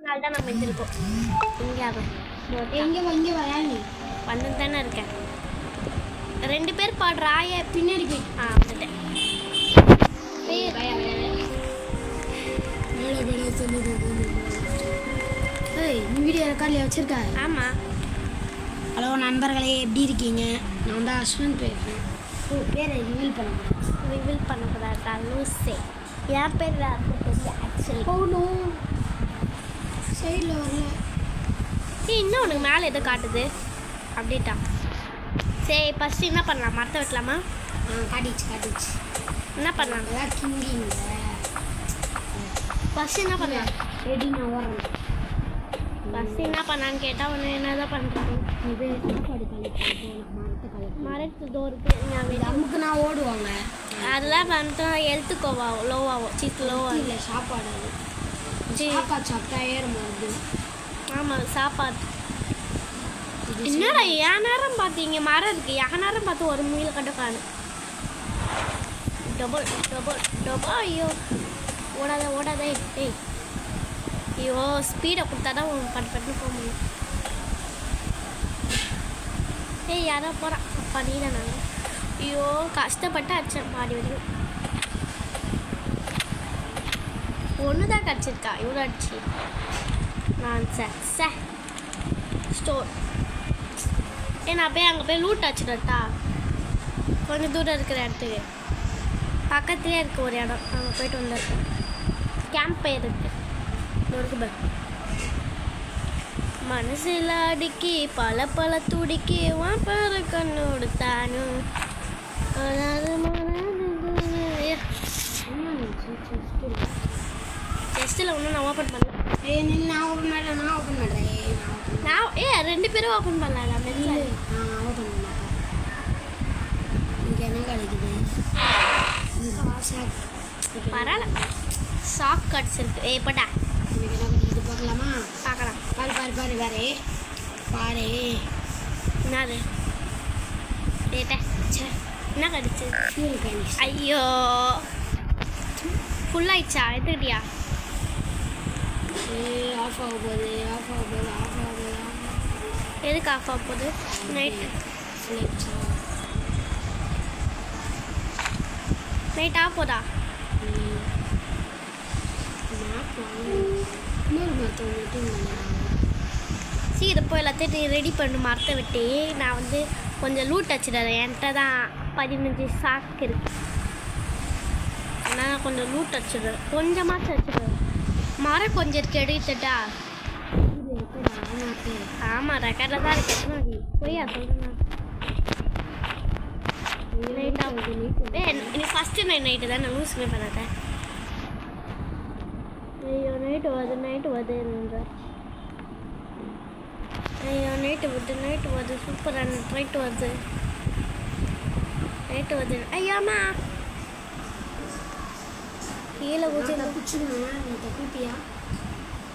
தான் நம்ம வந்திருக்கோம். இங்கே வயா நீ வந்து தானே இருக்கேன். 2 பேர் பாடுற ஆய பின்னாடி போய் வந்துட்டேன். வீடியோ ரெக்கார்ட்ல வச்சிருக்கா? ஆமாம். ஹலோ நண்பர்களே, எப்படி இருக்கீங்க? நான் தான் அஸ்வந்த் பேசுகிறேன். பேரை ரிவீல் பண்ணக்கூடாதா லூஸே? என் பேர் ஆக்சுவலி சைடில் வரல. இன்னும் உனக்கு மேலே எதோ காட்டுது அப்படின்ட்டா. சரி ஃபஸ்ட்டு என்ன பண்ணலாம்? மரத்தை வெட்டலாமா? காட்டிச்சு என்ன பண்ணலாம்? கிங்கிங்க ஃபஸ்ட்டு என்ன பண்ணலாம்? ரெடி நான் ஓடுறேன். ஃபஸ்ட்டு என்ன பண்ணான்னு கேட்டால் ஒன்று என்ன தான் பண்ணுறது? இது சாப்பாடு கலெக்ட் மரத்து தோறுக்கு நமக்கு நான் ஓடுவாங்க. அதெல்லாம் வந்து ஹெல்த்து லோவாகும். லோவாகும் இல்லை சாப்பாடு. சாப்பாடு சாப்பிட்டா ஏறும் வருது. ஆமாம் சாப்பாடு. என்னடா என் நேரம் பார்த்தீங்க மரம் இருக்குது. என் நேரம் பார்த்து ஒரு மீல் கட்டுக்கானு டபுள் டபுள் டபுள். ஐயோ ஓடாதே ஏய். ஐயோ ஸ்பீடை கொடுத்தா தான் பட்டு போக முடியும். ஏய் யாரோ போகிறான். அப்பா நீ தான் நாங்கள். ஐயோ கஷ்டப்பட்டு அடிச்சேன் பாடி வரைக்கும். ஒன்று தான் கிடச்சிருக்கா இவ்வளோ அடிச்சு. நான் சார் ஸ்டோர் நான் போய் அங்கே போய் லூட் அடிச்சுட்டா. கொஞ்சம் தூரம் இருக்கிற இடத்துக்கு பக்கத்துலேயே இருக்குது ஒரு இடம். அங்கே போய்ட்டு வந்துருக்கேன். கேம்ப் போயிருக்கு இருக்கு. மனசில் அடிக்கி பல துடிக்கி வாப்பார கண்ணோடு தானும் டெஸ்ட்டில் ஒன்றும் நான் ஓப்பன் பண்ணல. நான் ஓப்பன் பண்ணுறேன். 2 பேரும் ஓப்பன் பண்ணலாம். மெல்ல ஓப்பன் பண்ண இங்கே என்ன கிடைக்குது? பரவாயில்ல. சாக் கிடச்சிருக்கு. பட்டா எனக்கு என்ன கிடைக்குது பார்க்கலாமா? பார்க்கலாம். பாரு பாரு என்னது டேட்டா என்ன கிடச்சி? ஃபியூல். ஐயோ ஃபுல்லாகிடுச்சா? எடுத்துக்கிட்டியா? ஆஃப் ஆக போகுது. எதுக்கு ஆஃப் ஆக போகுது? நைட் ஆஃப் போதா? சீக்கிரம் போய் எல்லாத்தையும் ரெடி பண்ணு. மரத்தை விட்டு நான் வந்து கொஞ்சம் லூட் வச்சுடுறேன். என்கிட்ட தான் 15 சாக்கு இருக்கு. ஆனால் கொஞ்சம் லூட் வச்சுடுறேன். கொஞ்சமாக வச்சுடுறேன். மரம் கொஞ்சம் இருக்கு. எடுத்துட்டா? ஆமாம் ரெக்கார்டில் தான் இருக்கு. போய் சொல்லுங்க. நீ ஃபஸ்ட்டு நைட்டு தான் நான் லூஸ்மே பண்ணாதேன். ஐயோ நைட்டு வருது ஐயோ நைட்டு வருது சூப்பரான நைட்டு வருது ஐயோம்மா கீழே தப்பிப்பியா?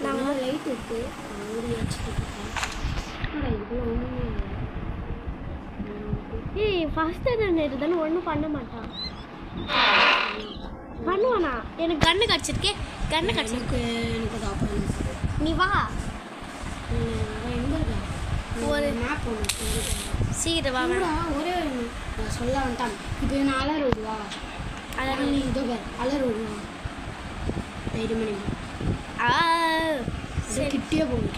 நாங்கள் லைட் இருக்கு ஏய் ஃபஸ்ட்டு நைட்டு தானே ஒன்றும் பண்ண மாட்டான். பண்ணுவானா? எனக்கு கண்ணு கிடச்சிருக்கே. கண்ணு கிடச்சிருக்கு. நீ வா. ஒரு மேப் ஒன்று சீக்கிரம் வா. ஒரே சொல்ல வந்துட்டான். இப்போ நான் அலர் விடுவா. அலர் இதோ பேர் அலர் விடுவா. 5 மணி கிட்டே போகும்.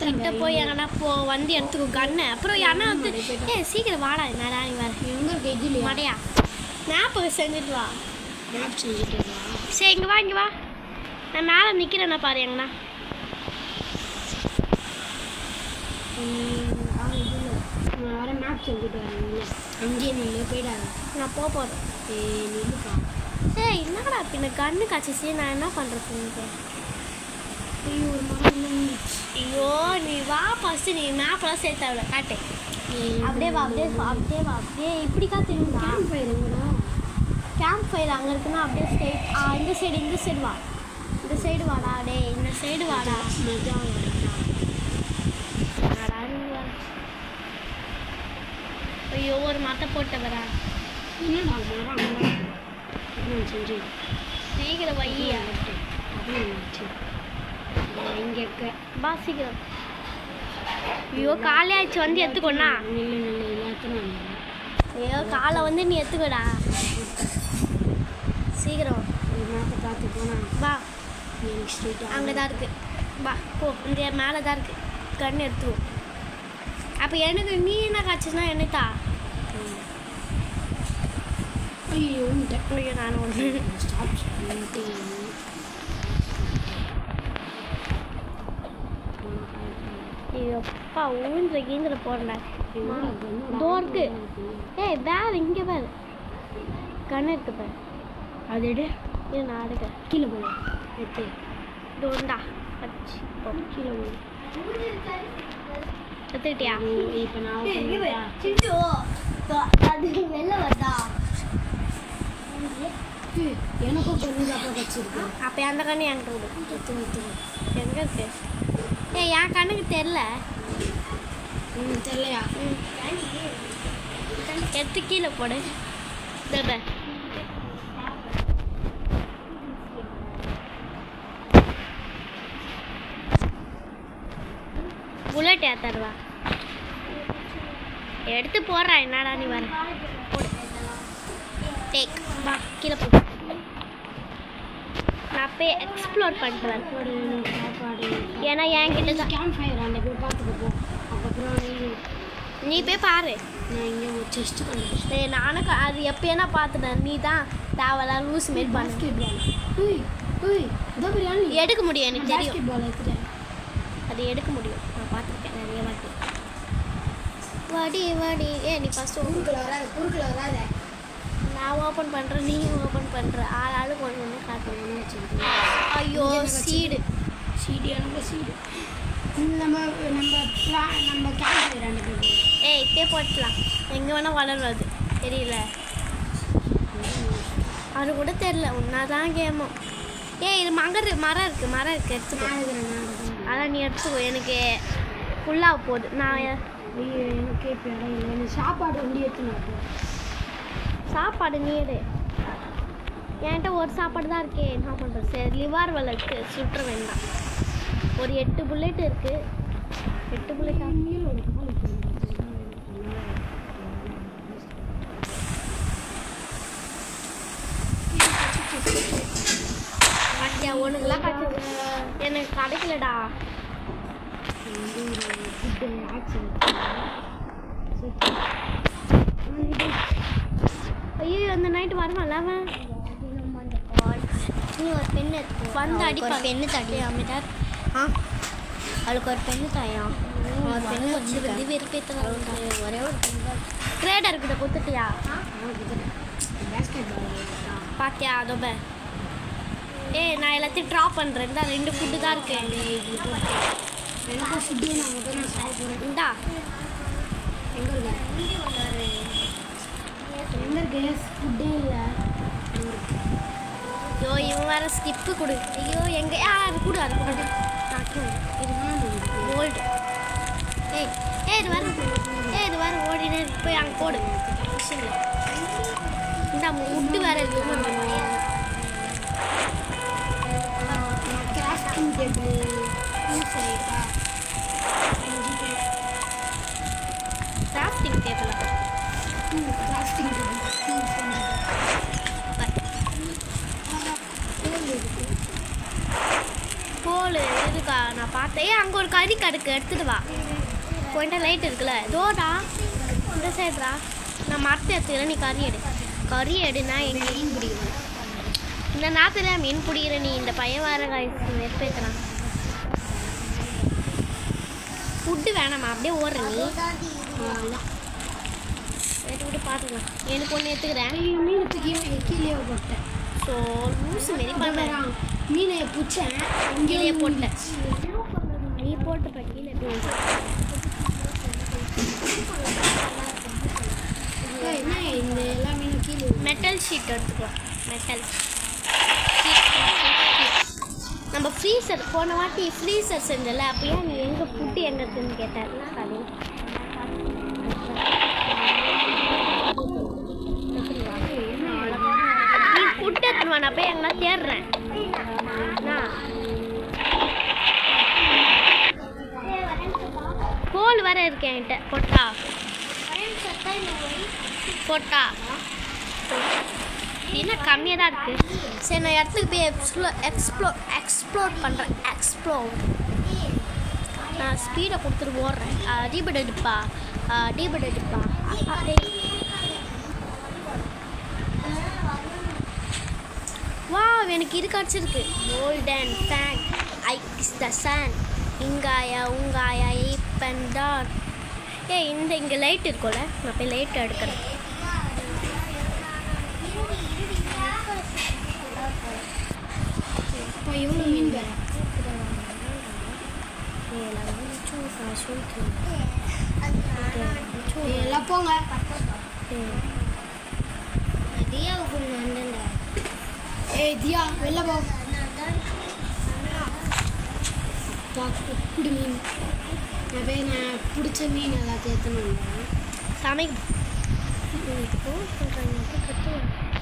கிட்ட போய் எங்கன்னா வந்து எடுத்துக்கோ கண்ணு. அப்புறம் யாரா வந்து சீக்கிரம் வாடா. என்னடா நீ வேறு எங்கே இருக்க? இது மடையா மேப்பு செஞ்சுட்டு வா. மேப் செஞ்சுட்டு வா. சரி இங்கே வா. நான் மேலே நிற்கிறேன்னா பாரு. எங்கண்ணா நான் வர மேப் செஞ்சுட்டு வரேன். அங்கேயே நின்று போயிடாது. நான் போகிறேன். நின்றுப்பா. என்னடா பின்ன கண்ணு காய்ச்சிச்சு. நான் என்ன பண்ணுறது? ஐயோ ஒரு மாதிரி ஐயோ நீ வா ஃபஸ்ட்டு. நீ மேப்பெல்லாம் சேர்த்து அவ்வளோ காட்டு. அப்படியே வா. இப்படி காத்துருந்தா கேம்ப் ஃபயர் அங்கே இருக்குன்னா அப்படியே ஸ்ட்ரெயிட் இந்த சைடு வா. இந்த சைடு வாடா. இந்த சைடு வாடா. ஐயோ ஒரு மரத்தை போட்டு வரா. என்னடா மரம் செஞ்சு சீக்கிரம் வையா. இங்கே இருக்க பா சீக்கிரம். ஐயோ காலே ஆயிடுச்சு, வந்து எடுத்துக்கோண்ணா. ஐயோ காலை வந்து நீ எடுத்துக்கோடா சீக்கிரம். பார்த்து போனா வா எனக்கு ஸ்ட்ரெயிட்டாக அங்கே தான் இருக்கு. வா போ, இந்த மேலே தான் இருக்கு. கண்ணு எடுத்துவோம். அப்போ எனக்கு நீ என்ன காய்ச்சுன்னா என்னத்தா? ஐயோ ஐயோ நானும் ஒன்று. ஐயோப்பா ஊன்ற கீந்திர போடுறா. தோர்க்கு ஏய் வேறு இங்கே வேறு கண்ணு இருக்கு பாரு. அது எடு. இது நான் எடுக்க கீழே போடு. எடுத்து டோண்டா வச்சு கீழே போடு. எடுத்துக்கிட்டியா? இப்போ நான் அது வெளில வருதா? எனக்கும் கொஞ்சம் தான் வச்சிருக்கு. அப்போ அந்த கண்ணு என்கிட்ட விடு. எடுத்து எங்கே இருக்கு? ஏய் என் கண்ணுக்கு தெரில. தெரியலையா? எடுத்து கீழே போடு. தப புல்லட் ஏத்தருவா எடுத்து போடுறா. என்னடா நீ வர போடு. டேக் வா கீழே போடு. நான் போய் எக்ஸ்ப்ளோர் பண்ணிட்டு வரேன். சாப்பாடு ஏன்னா என்கிட்ட தான் கேம்ப் ஃபயர் அந்த போய் பார்த்துட்டு போ. அதுக்கப்புறம் நீ போய் பாரு. நான் இங்கே ஒரு செஸ்ட்டு கண்டுபிடிச்சேன். ஏய் நானும் அது எப்போனா பார்த்துட்டேன். நீ தான் தேவையில்லாம் லூஸ் மாரி பண்ணு. Basket ball. இதோ பிரியாணி எடுக்க முடியும், எனக்கு தெரியும். பாஸ்கெட் பால் எடுத்துட்டேன். அது எடுக்க முடியும், நான் பார்த்துருக்கேன் நிறைய வாட்டி. வாடி வாடி. நீ ஃபஸ்ட்டு குறுக்கில் வராத. நான் ஓப்பன் பண்ணுறேன், நீ ஓப்பன் பண்ணுற. ஆளுக்கு ஒன்று ஒன்று காட்டணும்னு வச்சுருக்கேன். ஐயோ சீடு எனக்கு சீடு. நம்ம கேம்ப் ஃபயர் அந்த போய் இப்பே போட்டலாம். எங்கே வேணால் வளர்றது தெரியல. அது கூட தெரில. ஒன்றா தான் கேமும். இது மரம் இருக்குது எடுத்துக்கோ. அதான் நீ எடுத்துக்கோ. எனக்கு ஃபுல்லாக போகுது. நான் எனக்கு இப்போ எனக்கு சாப்பாடு வந்து எடுத்துனா சாப்பாடு நீ எடு. என்கிட்ட ஒரு சாப்பாடு தான் இருக்கே, என்ன பண்ணுறது? சரி லிவர் வளர்க்கு சுற்ற வேண்டாம். ஒரு 8 புல்லட் இருக்குது. 8 புல்லட் அப்படியா? ஒன்றுக்கெல்லாம் கிடச்சிது, எனக்கு கிடைக்கலடா. ஐயோ அந்த நைட்டு வருவான்ல அவன். நீ ஒரு பெண்ணு வந்து அடிப்பா. பெண்ணு தடி அமைட்டார். அவளுக்கு ஒரு பெண்ணு தாயா? ஒரு பெண்ணு வச்சு வந்து வெறுப்பேற்ற ஒரே ஒரு கிரேடர் கிட்ட கொடுத்துட்டியா? பாத்தியா? அதோப நான் எல்லாத்தையும் ட்ராப் பண்ணுறேன். இந்த 2 ஃபுட்டு தான் இருக்கு. எனக்கும் ஃபுட்டு நான் சாப்பிட்றேன். இந்தா எங்கே இருக்கு? ஃபுட்டே இல்லை. ஐயோ இவன் வேறு ஸ்கிப்பு கொடு. ஐயோ எங்கே அது கொடு, அது கொடு. கோல்டு. இது வேறு ஓடினே போய் அங்கே போடு. மிஷினில் இந்த முட்டு வேறு இருக்கு. கிராஃப்டிங் டேபிள் யூஸ் ஆகிட்டா. கிராஃப்டிங் டேபிளா? கிராஃப்டிங் டேபிள் கோல் இருக்கா? நான் பார்த்தேன். அங்கே ஒரு கறி கடுக்கு எடுத்துட்டு வா. போயிட்டா லைட் இருக்குல்ல, தோடா இந்த சைடுடா. நான் மரத்தை எடுத்துக்கிறேன், நீ கறி எடுனா எங்கள் மீன் பிடிக்கணும். இந்த நேரத்தில் மீன் பிடிக்கிற நீ இந்த பையன் வர காய்ச்சி நெற்பேத்தலாம். ஃபுட்டு வேணாமா? அப்படியே ஓடுற நீ. விட்டு பார்த்துக்கலாம். எனக்கு ஒன்று எடுத்துக்கிறேன். மீன் கீழே போட்டேன். ஸோ லூஸு மாரி பண்ணுறேன். மீனை பிடிச்சேன், கீழே போட்டேன். நீ போட்டுப்ப கீழே போட்டு. இந்த எல்லா மீனும் கீழே. மெட்டல் ஷீட் எடுத்துக்கலாம். Metal sheet. நம்ம ஃப்ரீசர் போன வாட்டி ஃப்ரீசர் செஞ்சல, அப்போ நீ எங்கே ஃபுட்டு எங்கே இருக்குன்னு கேட்டார். அது நீ ஃபுட்டு எடுத்துன்னு நான் போய் எங்கன்னா தேடுறேன். இருக்கு என்கிட்ட. போட்டா போட்டா என்ன கம்மியாக தான் இருக்குது. சரி நான் இடத்துக்கு போய் எக்ஸ்ப்ளோர் பண்ணுறேன். நான் ஸ்பீடை கொடுத்துட்டு ஓடுறேன். டீபட் எடுப்பா. வா எனக்கு இது கிடச்சிருக்கு. கோல்டன் ஃபேன் ஐஸ் த சன் இங்காயா உங்காயா ஈப்பண்டார். இங்கே லைட் இருக்கும்ல, நான் போய் லைட் எடுக்கிறேன். எவ்வளோ மீன் வேற எல்லாம் போங்க. தியா வெளில போ. அப்பா குப்பிடு மீன். நான் பிடிச்ச மீன் எல்லாத்தையும் எடுத்துன்னு சமைக்க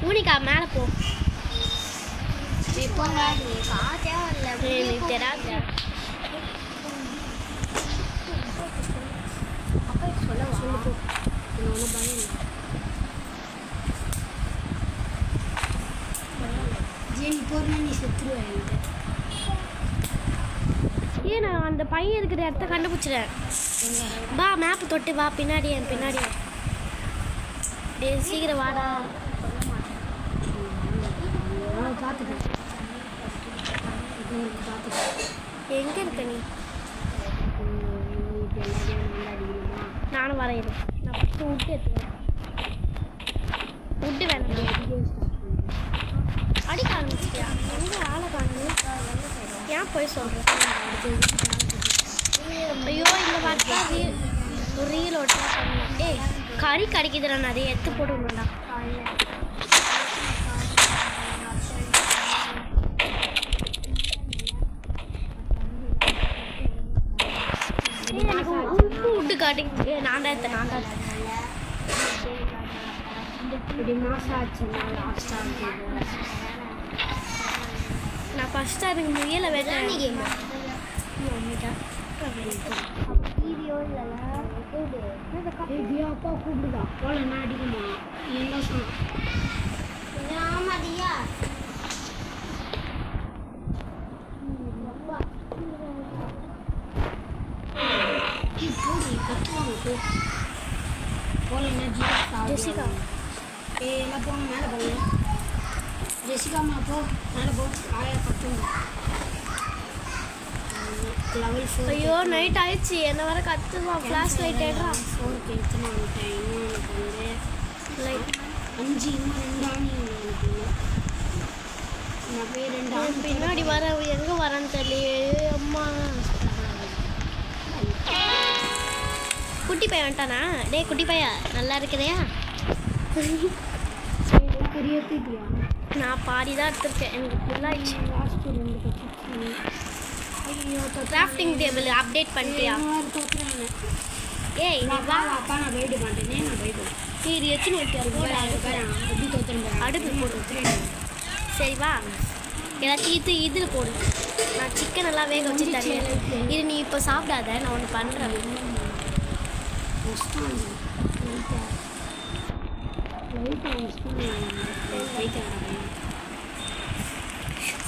ஊனிக்கா மேலே போ. போங்க. தெரியாது. நீ செத்துருவேன். நான் அந்த பையன் இருக்கிற இடத்த கண்டுபிடிச்சிட்டேன். வா மேப்பு தொட்டு வா. பின்னாடி என் பின்னாடி சீக்கிரம் வாடா. எங்க இருக்க நீ? நானும் வரையிறேன். நான் ஃபஸ்ட்டு விட்டு எடுத்துக்கிறேன். விட்டு வேணும் அடிக்க ஆரம்பிச்சிட்டியா? எங்கே ஆளை காணுங்க? ஏன் போய் சொல்கிறேன்? ஐயோ இந்த வாட்டி ஒரு ரீல் ஓட்டா பண்ணேன். கறி கிடைக்குதுடா, நிறைய எடுத்து போட்டுக்கணும்டா. ஃபுட்டு காட்டி நான் தான் எடுத்தேன். நான் ஃபஸ்ட் டைம் முயலை வேட்டேன். அப்பா கூப்பிடுதா போலன்னா அடிக்குமா? என்ன சொன்ன? ஆமாடியா. ஜெசிகா எல்லாம் போங்க மேலே போங்க. ஜெசிகாமா போ மேலே போ. 1019 ஐயோ நைட் ஆயிடுச்சு. என்ன வர கத்துமா? ஃப்ளாஷ் லைட் எடுறா. ஃபோனுக்கு எடுத்துன்னு வந்துட்டேன். இன்னும் எனக்கு வந்து லைட் 5 இன்னும் 2 ஆணி எனக்கு. நான் போய் 2 ஆணி பின்னாடி வர. எங்கே வரேன்னு தெரியலையே அம்மா. குட்டி பையன் வந்துட்டானா? டே குட்டி பையா நல்லா இருக்குதையா? பெரியத்தியா? நான் பாதி தான் எடுத்துருக்கேன். எனக்கு ஃபுல்லாகிடுச்சு. லாஸ்ட்டு 2 கட்சி. ஐயோ கிராஃப்டிங் டேபிள் அப்டேட் பண்ணிட்டியா? நீ வா. அப்பா நான் போயிட மாட்டேனே. நான் போயிடுவேன். இது எத்தனை வைக்காது போட எப்படி தோற்றுறேன்? அடுப்பு போட்டு. சரி வா எல்லாத்தையும் இதில் போடு. நான் சிக்கன் எல்லாம் வேக வச்சு தரேன். இது நீ இப்போ சாப்பிடாத, நான் ஒன்று பண்ணுறேன்.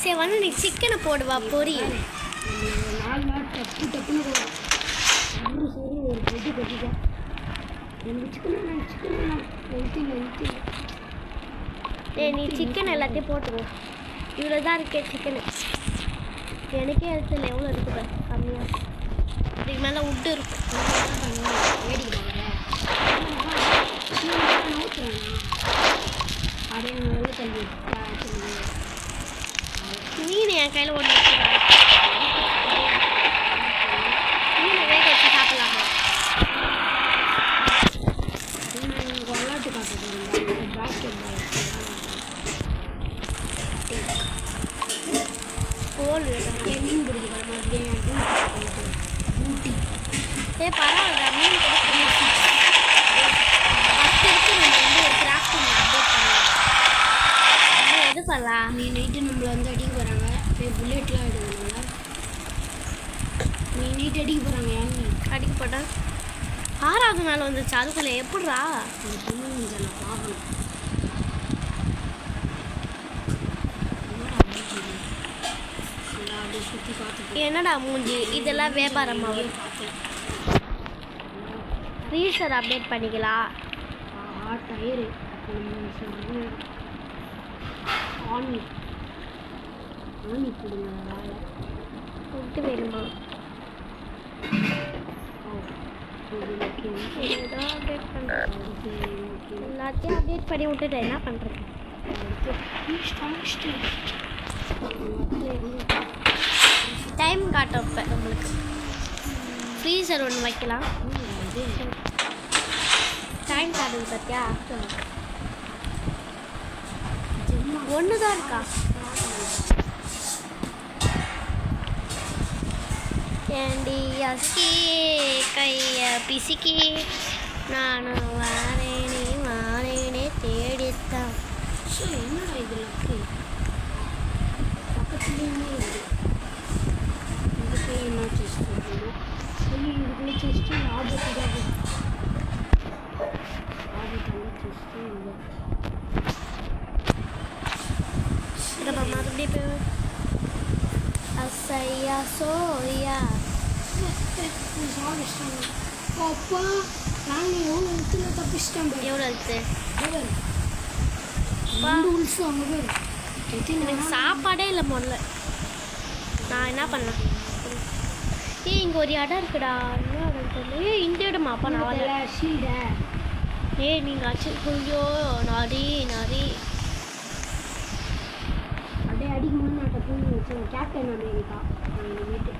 சரி வந்து நீ சிக்கனை போடுவா பொரி. 4 நாள் டப்புன்னு போடும். சரி ஒரு கட்டி கட்டிட்டேன். நீ சிக்கன் எல்லாத்தையும் போட்டுருவோம். இவ்வளோ தான் இருக்கே சிக்கனு. எனக்கே எடுத்துல எவ்வளோ இருக்குது கம்மியாக. இதுக்கு மேலே உட்டு இருக்கும். மீன் என் கையில் ஒன்று மீனை வேக வச்சு சாப்பிடலாமா? விளாட்டு காட்டுறேன். பாஸ்கெட் கோல் மீன் பிடிக்கிற மாதிரி ஊட்டி. பரவாயில்ல மீன் ஃபஸ்ட் இருக்கு. நம்ம வந்து ஒரு கிராஃப்டிங் அப்டேட் பண்ணலாம். எது பண்ணலாம்? நீ நைட்டு நம்மளை வந்து அடிக்க போகிறாங்க. போய் புல்லெட்லாம் எடுக்கணும்ல. நீ நைட்டு அடிக்க போகிறாங்க. யார் நீ அடிக்க போட்டா 6வது நாள் வந்துச்சு அதுக்குள்ள எப்படிடா என்னடா மூஞ்சி இதெல்லாம் வியாபாரமாக ரீசர் அப்டேட் பண்ணிக்கலாம் டயரு ஆனி கொடுங்க ஃபுட்டு வேணுமா அப்டேட் பண்ணுறேன் எல்லாத்தையும் அப்டேட் பண்ணி விட்டுட்டு என்ன பண்ணுறது டைம் காட்டுறப்ப நம்மளுக்கு ஃப்ரீசர் ஒன்று வைக்கலாம் டைம் காட்டுது பார்த்தியா ஒன்று தான் இருக்கா ஏண்டி அஸ்கி கையை பிசிக்கி நானும் வாரேனே தேடித்தான் என்னடா இதில் பக்கத்துலேயுமே இதுக்கு என்ன செஸ் பண்ணுறோம் இதுக்குள்ளே செஸ்ட்டு ஆபத்து தான் ஆபத்தான செஸ்ட்டு இல்லை நம்ம மறுபடியும் அசையா சோயா அப்பா நாங்கள் எவ்வளோ இடத்துல தப்பிச்சிட்டோம் எவ்வளோ இருக்கு உல்ஃபு அங்கே போய் எனக்கு சாப்பாடே இல்லை முதல்ல நான் என்ன பண்ணேன் இங்கே ஒரு இடம் இருக்குடா என்ன இடம் தெரியல இந்த இடமா அப்பா நான் வரல ஷீல்டை நீங்கள் அச்சுக்குள்ளோ நரி அப்படியே அடிக்கணும்னு நான் தூங்கி வச்சேன் கேப்டன் அமெரிக்கா எங்கள் வீட்டு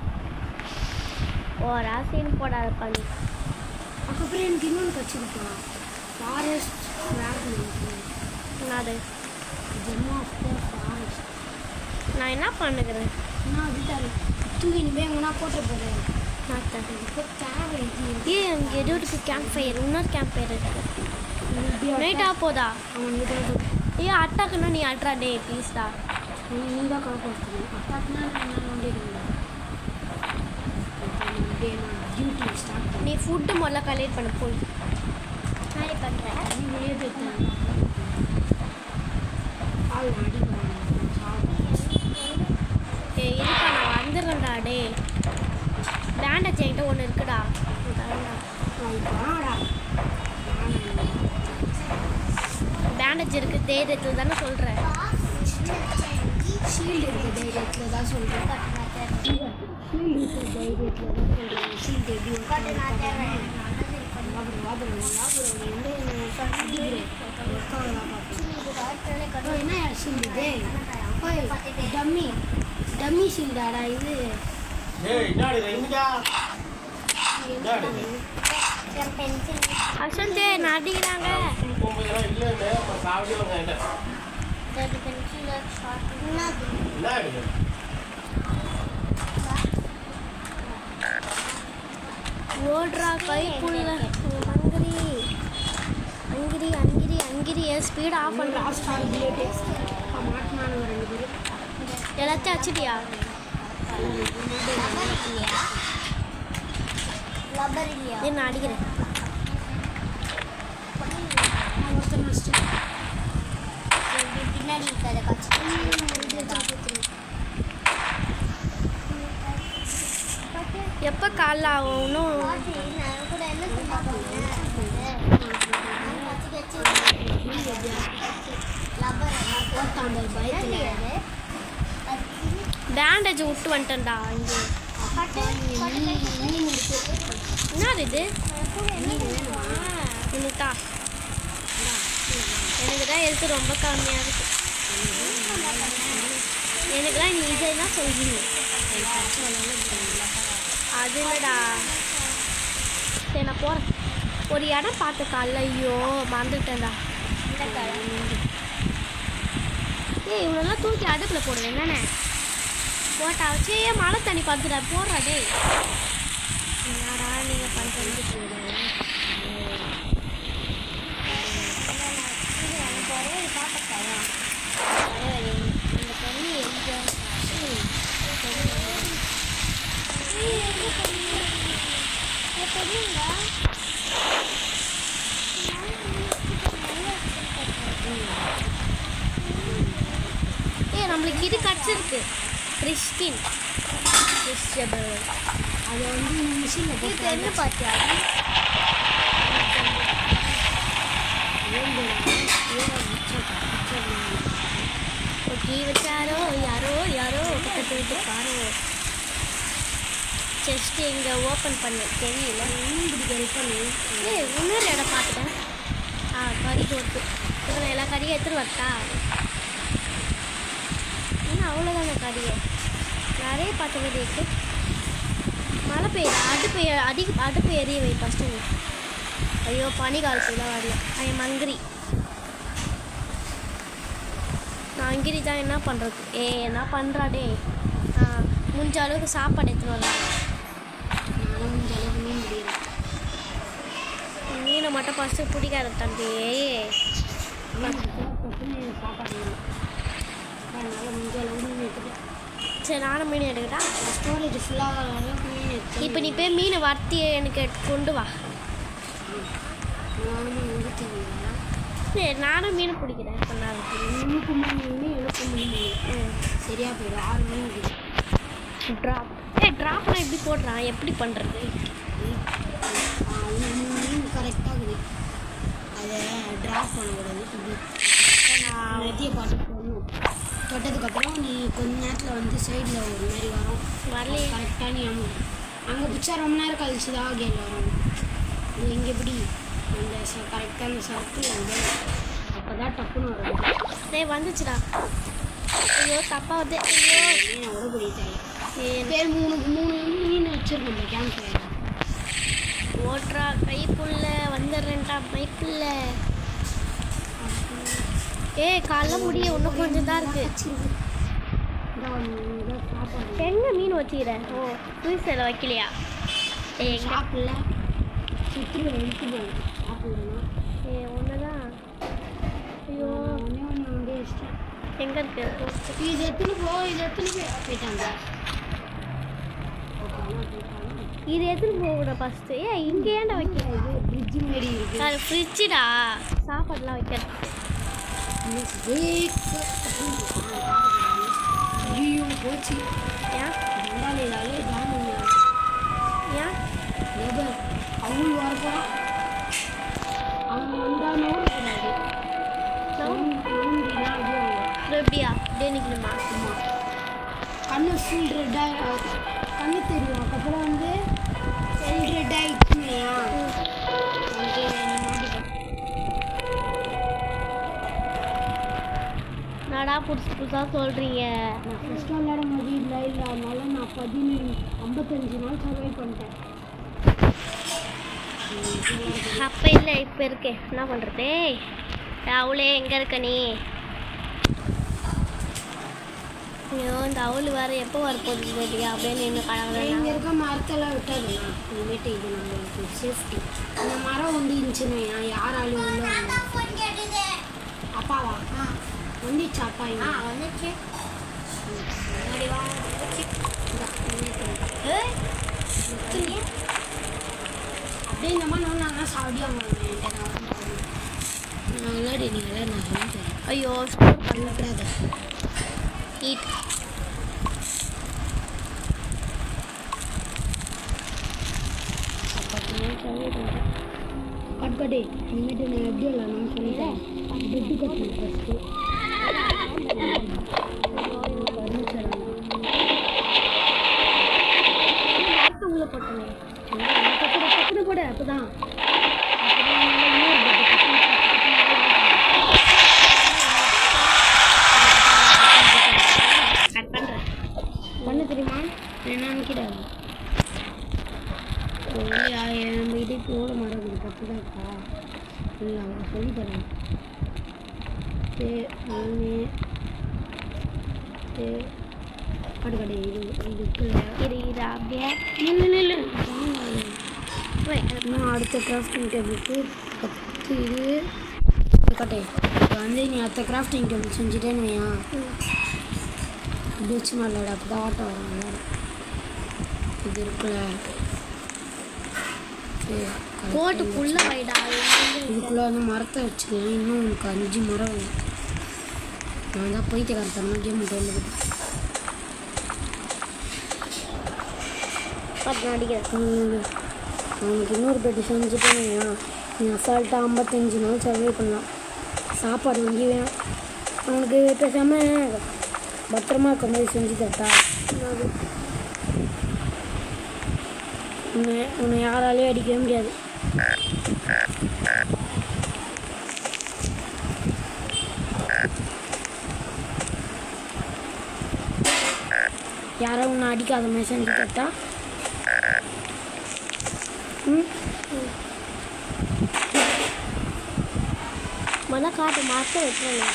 ராசின்னு போடாத பண்ணி அதுக்கப்புறம் எனக்கு இன்னொன்று கட்சிருக்கான் ஃபாரஸ்ட் அது ஜெம்மா ஆஃப் த ஃபாரஸ்ட் நான் என்ன பண்ணுகிறேன் நான் அது தூக்கி நீ போய் எங்கன்னா போட்ட போகிறேன் நான் இப்போ தேவை அங்கே எது இருக்கு கேம்ப் ஃபயர் இன்னொரு கேம்ப் ஃபயர் இருக்கு நைட்டாக போதா அட்டாக்குன்னா நீ அட்ரா டே ப்ளீஸ்டா நீ தான் காப்பாற்றணும் அட்டாக்குனா நான் டியூட்டி ஸ்டார்ட் நீ ஃபுட்டு முதல்ல கலெக்ட் பண்ண போய் நான் பண்ணுறேன் நீ வெளியே போயிட்டேன் கால் அடி இருப்பா நான் வந்துடுறேன்டா டே பேண்டேஜ் என்கிட்ட ஒன்று இருக்குடா பேண்டேஜ் இருக்குது தைரியத்தில் தானே சொல்கிறேன் ஷீல்டு இருக்குது தைரியத்தில் தான் சொல்கிறேன் ஷீல்டு இருக்குது தைரியத்தில் தான் சொல்கிறேன் ஷீல்டு எப்படி என்ன ஷீல்டு டம்மி டம்மி ஷீல்டாடா இது அசந்தே நடிக்கிறாங்க ஓடுறா கைக்குள்ள அங்கிரி ஸ்பீட் ஆஃப் பண்ண எல்லாத்தையும் வச்சுட்டியா நான் அடிக்கிறேன் எப்போ காலைல ஆகும் இன்னும் பேண்டேஜ் விட்டு வந்துட்டேன்டா இங்கே என்னது இது இன்னிக்கா எனக்கு தான் எழுத்து ரொம்ப கம்மியாக இருக்குது எனக்கு தான் நீ இதை தான் சொல்கிறீங்க அது இல்லைடா சரி நான் போகிறேன் ஒரு இடம் பார்த்து காலைல ஐயோ மறந்துட்டேன்டா இவ்வளோலாம் தூக்கி அடுப்பில் போடுவேன் என்னென்ன போட்டா வச்சு மழை தண்ணி பார்த்துடா போடுறா டே என்னடா நீங்கள் பண்ணுறது இந்த தண்ணி எங்க இது கிடச்சிருக்கு கிறிஸ்டின் வெஜிடபிள். அதை வந்து மிஷினில் போட்டு என்ன பார்த்தியா ஓகே வச்சாரோ யாரோ யாரோ பக்கத்து வீட்டுக்காரோ. செஸ்ட் எங்கே ஓப்பன் பண்ண தெரியல. இன்னொரு இடம் பார்த்துட்டேன். கறி தோட்டு இதில் எல்லா கறியும் எடுத்துகிட்டு வரட்டா? இன்னும் அவ்வளோதான கறியை நிறைய பார்த்த மாதிரி இருக்கு. மழை பெய்யுது. அடுப்பு எரிய வை ஃபஸ்ட்டு. ஐயோ பனி காலத்தில் வரல. மங்கிரி நான் அங்கிரி தான் என்ன பண்ணுறது? என்ன பண்ணுறாடே? முடிஞ்ச அளவுக்கு சாப்பாடு எடுத்துன்னு வரலாம். முடிஞ்ச அளவுக்கு மீன் முடியல. மீனை மட்டும் ஃபஸ்ட்டு பிடிக்காத தம்பி. சாப்பாடு அதனால முடிஞ்ச அளவுக்கு மீன் எடுத்துட்டேன். சரி நானும் மீன் எடுக்கட்டா? ஸ்டோரேஜ் ஃபுல்லாக அளவுக்கு மீன் எடுத்து இப்போ நீ போய் மீனை வறுத்தி எனக்கு கொண்டு வா. நானும் எடுத்துக்கிறேன். நானும் மீன் பிடிக்கிறேன். இப்போ நான் இன்னுக்கு மீன் எனக்கு மீன் சரியா போயிடும். 6 மீன் இருக்குது. ட்ராப்னா எப்படி போடுறான்? எப்படி பண்ணுறது? மீன் கரெக்டாக இருக்குது. அதை ட்ராப் பண்ணக்கூடாது. இப்படி நதியை பார்த்து போடணும். தொட்டதுக்கப்புறம் நீ கொஞ்ச நேரத்தில் வந்து சைடில் ஒரு மாதிரி வரும். வரலையே. கரெக்டாக நீ அங்கே பிடிச்சா ரொம்ப நேரம் கழிச்சு தான் கேள் வரும். நீ இங்கே எப்படி அந்த கரெக்டாக அந்த சர்க்கிள் வந்து அப்போ தான் டப்புன்னு வரும். வந்துச்சுடா. ஐயோ தப்பா வந்து. ஐயோ மீன் அவ்வளோ பெரிய தேவை. பேர் 3 மீன் வச்சுருக்கோம் கேம்ப் ஃபயர். ஓட்ரா கைப்புள்ள வந்துடுறேன்டா மைப்புள்ள. காலைல முடிய இன்னும் கொஞ்சம் தான் இருக்கு. எங்கே மீன் வச்சுக்கிற? ஓ ஃப்ரீசரில் வைக்கலையா? சாப்பிடல சுற்றி எடுத்து சாப்பிடலன்னா ஒன்று தான். ஐயோ ஒன்று வந்து இஷ்டம். எங்கே இருக்கு? இது எத்தனை போயிட்டாங்க. இது எடுத்துன்னு போகக்கூடாது ஃபஸ்ட்டு. இங்கே ஏன்டா வைக்கிறேன்? இது ஃப்ரிட்ஜு மாரி இருக்குது. அது ஃப்ரிட்ஜுடா சாப்பாடுலாம் வைக்கிறது. ஐயோ போச்சு. ஏன் ரெண்டாலே ஜாமுன் ஏன் எவர் அவள் வரப்போகிறான். அவங்க வந்தாலும் எப்படியா அப்படியே நிற்கணுமா? கண்ணு ஃபுல் ரெட்டாக கண்ணு தெரியும். அதுக்கப்புறம் வந்து ஃபுல் ரெட் ஆகிடுச்சுமையா. நடா புதுசாக சொல்கிறீங்க. நான் ஃபஸ்ட்டு விளையாட மாதிரி இல்லை அதனால நான் 55 நாள் சர்வை பண்ணிட்டேன். அப்போ இல்லை இப்போ இருக்கே என்ன பண்ணுறது? அவளே எங்கே இருக்க நீ? ஐயோ இந்த அவள் வேறு எப்போ வரப்போகுது இல்லையா? அப்படியே நின்று கடவுள் இங்கே இருக்க மரத்தெல்லாம் விட்டாதுண்ணா. இனிமேட்டு இது நம்மளுக்கு சேஃப்டி. அந்த மரம் வந்து இருந்துச்சுன்னா யாராலையும் உள்ள அப்பாவா வந்துச்சு? அப்பா வந்துச்சு. அப்படியே இந்த மாதிரி நோண்டாங்கன்னா சாவடியாக நான் விளையாடி நீங்கள் நான் சொல்லிட்டேன். ஐயோ ஸ்டோர் பண்ணக்கூடாது. ஈட் கட்கட்டே இனிமேட்டு நான் எப்படி விளாட்ணும்னு சொல்லிட்டேன். பெட்டு கட்டணும் ஃபஸ்ட்டு. உள்ள போட்டேன். டக்குனு போட அப்போ தான் பண்ண தெரியுமா? என்ன நினைக்கிறாரு? நம்ம இதுக்கு ஓட மாட்டேங்குது. தப்பு தான் இருக்கா? இல்லை அவங்க சொல்லித்தரேன். கடுக்கடை இது அப்படியே இல்லை இன்னும் அடுத்த கிராஃப்டிங் டேபிளுக்கு 10 இது கட்டை. இப்போ வந்து நீ அடுத்த கிராஃப்டிங் டேபிள் செஞ்சுட்டேன்னுயா இப்படி வச்சு விளையாட. அப்போ தான் ஆட்டம் வரும். இது இருக்குல்ல கோட்டுக்குள்ள வைடா. இதுக்குள்ளே வந்து மரத்தை வச்சுக்கலாம். இன்னும் உனக்கு 5 மரம் நான் தான் பைத்தியக்காரத்தனமா கேம் விட்டு பார்த்து நான் அடிக்கிறேன். அவனுக்கு இன்னொரு பெட்டு செஞ்சுட்டேன்னா நீ அசால்ட்டாக 55 நாள் சர்வே பண்ணலாம். சாப்பாடு வாங்கி வேணும் அவனுக்கு பேசாமல் பத்திரமா இருக்க மாதிரி செஞ்சு தட்டா. உன்னை யாராலையும் அடிக்கவே முடியாது. யாரோ உன்னை அடிக்காத மாதிரி செஞ்சு தட்டா. மழை காட்டு மரத்தை வெட்டுறேன்.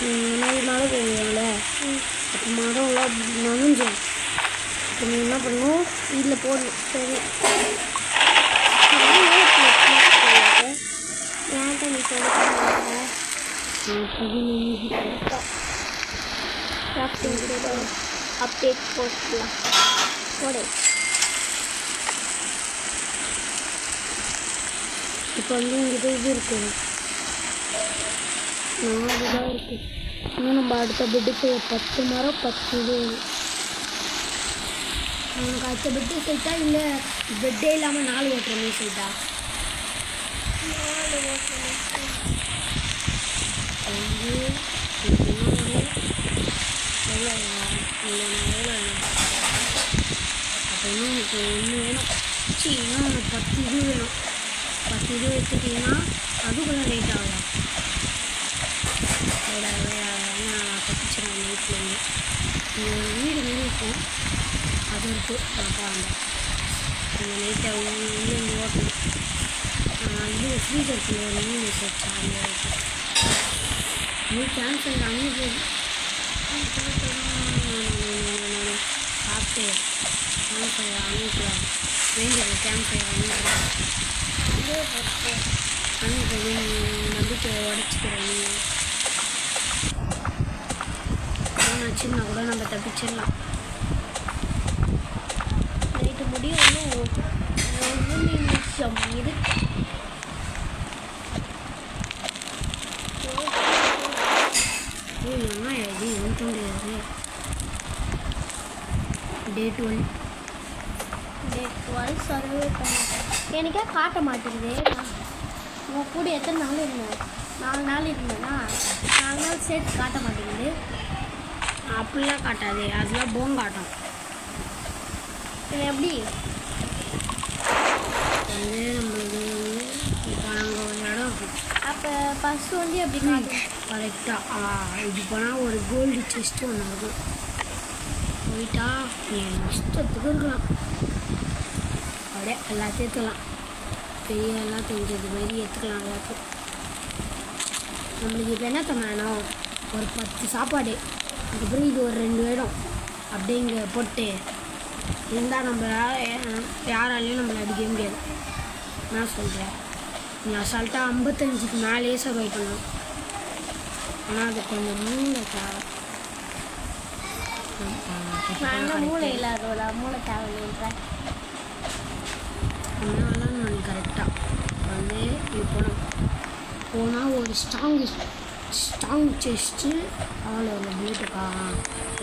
முன்னாடி மழை பெய்யும்ல அப்போ மரம்லாம் நனைஞ்சோம். இப்போ நீ என்ன பண்ணணும் வீட்டில் போடணும். சரி ஏன்ட்ட நீ சொல்ல அப்டேட் போட்டுலாம் போடு. இப்போ வந்து இங்கிட்ட இது இருக்குது 4 தான் இருக்குது. இன்னும் நம்ம அடுத்த பெட்டுக்கு 10 மரம் 10 இது. அவனுக்கு அடுத்த பெட்டு சொல்லிட்டா இல்லை பெட்டே இல்லாமல் 4 ஓட்டுறமே சொல்லிட்டா. 4 ஓட்டுறேன். வந்து எவ்வளோ அப்போ இன்னும் எனக்கு ஒன்று வேணும். இன்னும் எனக்கு 10 இது வேணும். 10 இது எடுத்துட்டிங்கன்னா அதுக்குள்ளே லேட் ஆகலாம். நான் தப்பிச்சிடறேன் நைட்லேருந்து. இங்கே வீடு மாரி இருக்கும் அது இருக்குது. அப்போ அந்த நைட்டை உள்ளேருந்து ஓட்டணும். இது ஃப்ரீசருக்குள்ள ஒரு மீன் வச்சா அந்த நீ கேன்சல் அங்கே போய் சாப்பிட்டு கேன்சல் அனுப்பிக்கலாம். வேண்டியது கேன்சல் அனுப்பிக்கலாம். நம்பிக்கையை உடச்சிக்கிறேன். ஆச்சுன்னா கூட நம்ம தப்பிச்சிடலாம். நைட்டு முடியும். இன்னும் 1 நிமிஷம் இருக்கு. என்ன இது எழுத முடியாது. டே 12 சர்வே பண்ணிட்டேன். எனக்கே காட்ட மாட்டேங்குது. உன் கூட எத்தனை நாள் இருந்தேன்? 4 நாள் இருந்தேன்னா 4 நாள் சேர்த்து காட்ட மாட்டேங்குது. அப்படிலாம் காட்டாது. அதெல்லாம் காட்டும். இது எப்படி வந்து நம்மளுக்கு இப்போ நாங்கள் ஒரு இடம் இருக்கும். அப்போ ஃபஸ்ட்டு வந்து எப்படி காட்டும்? கரெக்டாக இது போனால் ஒரு கோல்டு செஸ்ட்டு ஒன்று இருக்கும். போயிட்டா என் இஷ்டத்துக்கு இருக்கலாம். அப்படியே எல்லாத்தையும் எடுத்துக்கலாம். பெரிய எல்லாம் தெரிஞ்சது மாரி எடுத்துக்கலாம். எல்லாத்தையும் நம்மளுக்கு இப்போ என்ன வேணும்? ஒரு 10 சாப்பாடு. அதுக்கப்புறம் இது ஒரு 2 வேணும். அப்படியே இங்கே போட்டு இருந்தால் நம்ம யாராலையும் நம்மளை அடிக்க முடியாது. நான் சொல்கிறேன் நீ அசால்ட்டாக 55க்கு மேலேயே சர்வை பண்ணலாம். ஆனால் அது கொஞ்சம் மூளை தேவை. நான் மூளை இல்லாதோட மூளை தேவையில்லைன்ற அதனால நான் கரெக்டாக வந்து இப்போ போனால் ஒரு ஸ்ட்ராங் செஸ்ட்டு அவ்வளோ ஒரு வீட்டுக்கா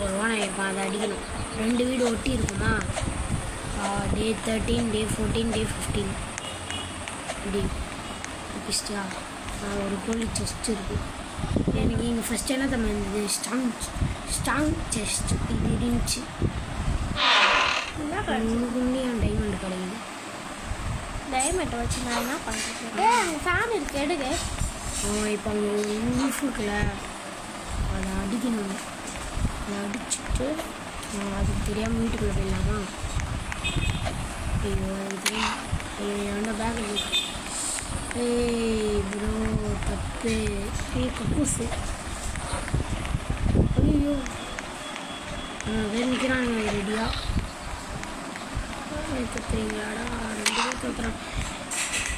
ஒரு ஓனை இருப்பான். அதை அடிக்கணும். 2 வீடு ஒட்டி இருக்குமா. டே 13 டே 14 டே 15 இப்படி பிஸ்டியா ஒரு கோழி செஸ்ட் இருக்குது. எனக்கு இங்கே ஃபஸ்ட் என்ன தம்மா இருந்தது? ஸ்ட்ராங் செஸ்ட் இது இருந்துச்சு. உங்களுக்கு என் டைமண்ட் கிடைக்குது. டைமண்டை வச்சு நான் என்ன பண்ணுறது? அங்கே ஃபேன் இருக்குது எடுங்க. இப்போ அங்கே ஊஃப் இருக்குல்ல அதை அடிக்கணும். அதை அடிச்சுட்டு அதுக்கு தெரியாமல் வீட்டுக்குள்ளே போயிடலாமா? ஐயோ அது தெரியும். என்னோட பேக் இருக்கு. ஏய் ப்ரோ தப்பு. கக்கூசு. ஐயோ வேறு நிற்கிறானுங்க ரெடியாக. தத்துறீங்களாடா 2 பேர் தத்துறான்.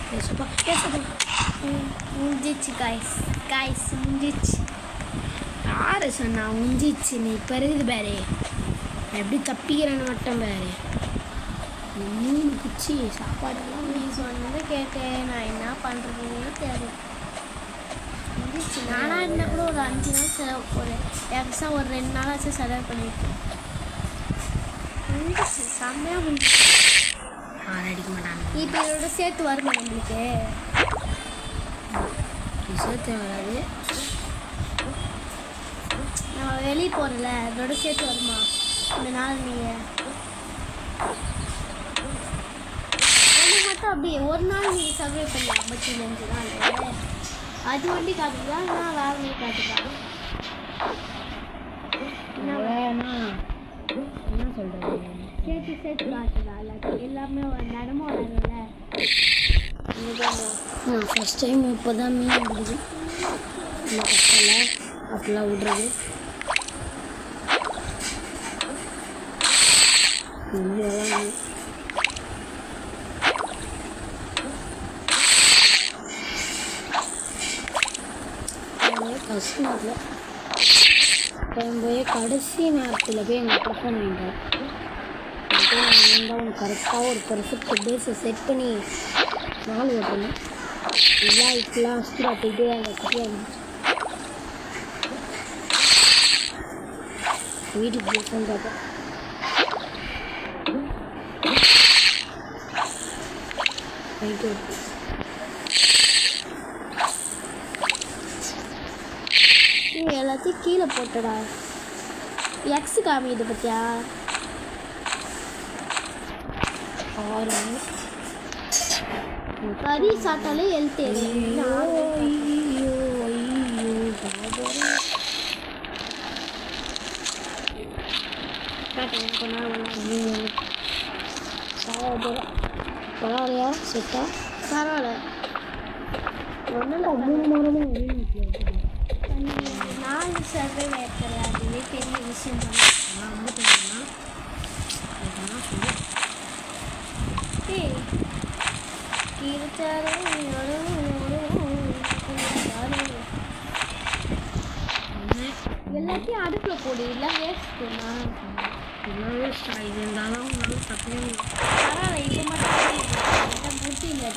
பேசப்பா பேசப்பா. முடிஞ்சிச்சு காய்ஸ் முடிஞ்சிச்சு. யார் சொன்னா முடிஞ்சிச்சு? நீ இப்போ இருக்குது பாரு. நான் எப்படி தப்பிக்கிறேன்னு மட்டும் பாரு. 3 குச்சி சாப்பாடெல்லாம் நீ சொன்னதை கேட்டேன். நான் என்ன பண்ணுறதுன்னு தெரியல. முடிஞ்சிச்சு. நானாக இருந்தால் கூட ஒரு 5 நாள் ஒரு எக்ஸ்ட்ரா ஒரு 2 நாளாச்சும் செலவு பண்ணியிருக்கேன். முடிஞ்சிச்சு, செம்மையாக முடிஞ்சிச்சு. அடிக்க மாட்டாங்க. இப்போ இதோட சேர்த்து வருமா நம்மளுக்கு? சேர்த்து வராது. நம்ம வெளியே போகிறல அதோட சேர்த்து வருமா இந்த நாள்? நீங்கள் ஒன்று மட்டும் அப்படியே ஒரு நாள் நீங்கள் சர்வே பண்ணலாம். 55 நாள் அது வண்டி காட்டுதா? நான் வேறு வண்டி காட்டுதா? என்ன சொல்கிறது? சேர்த்து காட்டுதா? எல்லாமே நடமா வரல. நான் ஃபஸ்ட் டைம் இப்போ தான் மீன் விடுது. இந்த கஷ்டம் அப்படிலாம் விடுறது. ஃபஸ்ட் நேரத்தில் போய் கடைசி நேரத்தில் போய் எங்கள் அப்பா ஃபோன் வாங்கிட்டேன். நான் உனக்கு கரெக்டாக ஒரு பெர்ஃபெக்ட் டேஸை செட் பண்ணி நாள் ஓட்டணும். எல்லாம் இப்பெல்லாம் ஸ்டார்ட் அந்த குட்டியாக இருந்துச்சு. வீட்டுக்கு போய் ஃபோன் பார்த்தேன். நைட்டு எல்லாத்தையும் கீழே போட்டடா. எக்ஸ் காமிது பத்தியா? 6 கறி சாப்பிட்டாலே ஹெல்த் பரவாயில்லையா? செட்டா பரவாயில்ல. ஒன்றும் 3 மரமும் 4 சர்வே வைக்கிற அதுவே பெரிய விஷயம் தான். எல்லாத்தையும் அடுப்பில் போடு. இல்லை வேஸ்ட் போனா இது இருந்தாலும் பரவாயில்ல. இப்போ மட்டும் புத்தி இல்லை.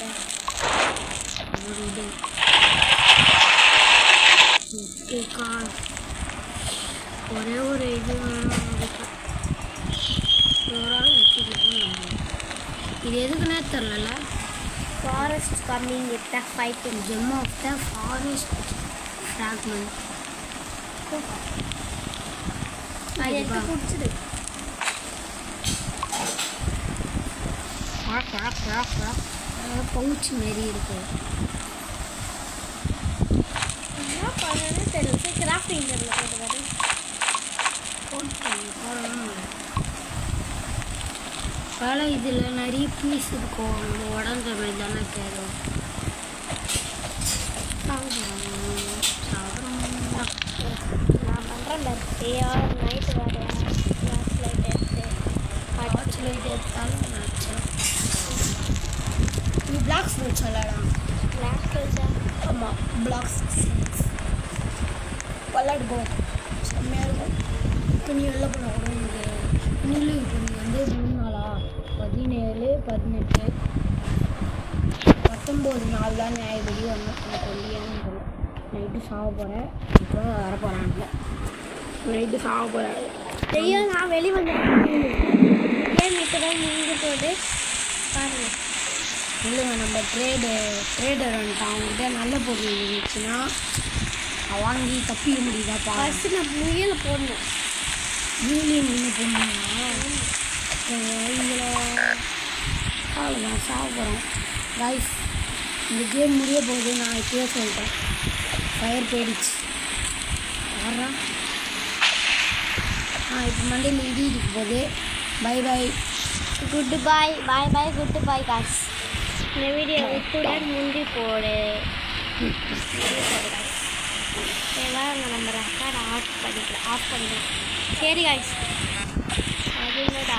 ஒரே ஒரு இது இது எதுக்குன்னே தெரில. Forest coming with the fighting gem of the forest fragment. அது எடுத்து குடிச்சிடு. பவுச் மாரி இருக்கு. என்ன பண்ணணும்னு தெரியல. கிராஃப்டிங் தெரியல. பல இதில் நிறைய பீஸ் இருக்கும். நம்ம உடஞ்ச மாதிரி தானே தேடும். நான் பண்ணுறேன் நைட்டு வரேன். டார்ச் லைட் எடுத்தாலும் நீ பிளாக் ஃப்ரூட்ஸ் விளாடலாம். பிளாக் ஃப்ரூட்ஸா? ஆமாம், பிளாக் விளாடுவோம். செம்மையாக இருக்கும். இப்போ நீ வெளில போனால் கூட உங்களுக்கு இன்னும் இப்போ நீ வந்து 3 நாளா 17, 18, 19 நாள் தான் நியாயப்படி வந்து எனக்கு ஒல்லியானு சொல்லும். நைட்டு சாக போகிறேன். இப்போ வர போகிறாங்க. நைட்டு சாக போகிறேன். ஐயோ, நான் வெளியே வந்தேன். ஏன் இப்போ தான் நீங்க போடு பாருங்க. இல்லைங்க, நம்ம ட்ரேடர் வந்துட்டான். அவங்ககிட்ட நல்ல பொருள் இருந்துச்சுன்னா வாங்கி தப்பிக்க முடியுதா? ஃபஸ்ட்டு நான் முயலை போடணும். முயலையும் நின்று போடணும்னா இதில் அவ்வளோதான் சாக போகிறோம். லைஃப் இந்த கேம் முடிய போகுது. நான் இப்போயே சொல்லிட்டேன். ஃபயர் போயிடுச்சு. வர்றேன். இப்போ மண்டேல இடி இருக்கு போகுது. Bye bye, good bye. Bye bye, good bye காஸ். இந்த வீடியோ இத்துடன் முந்தி போடு. வாங்க நம்ம ரெக்கார்ட் ஆஃப் பண்ணிக்கலாம். சரி காய்ஸ், அதுங்கடா.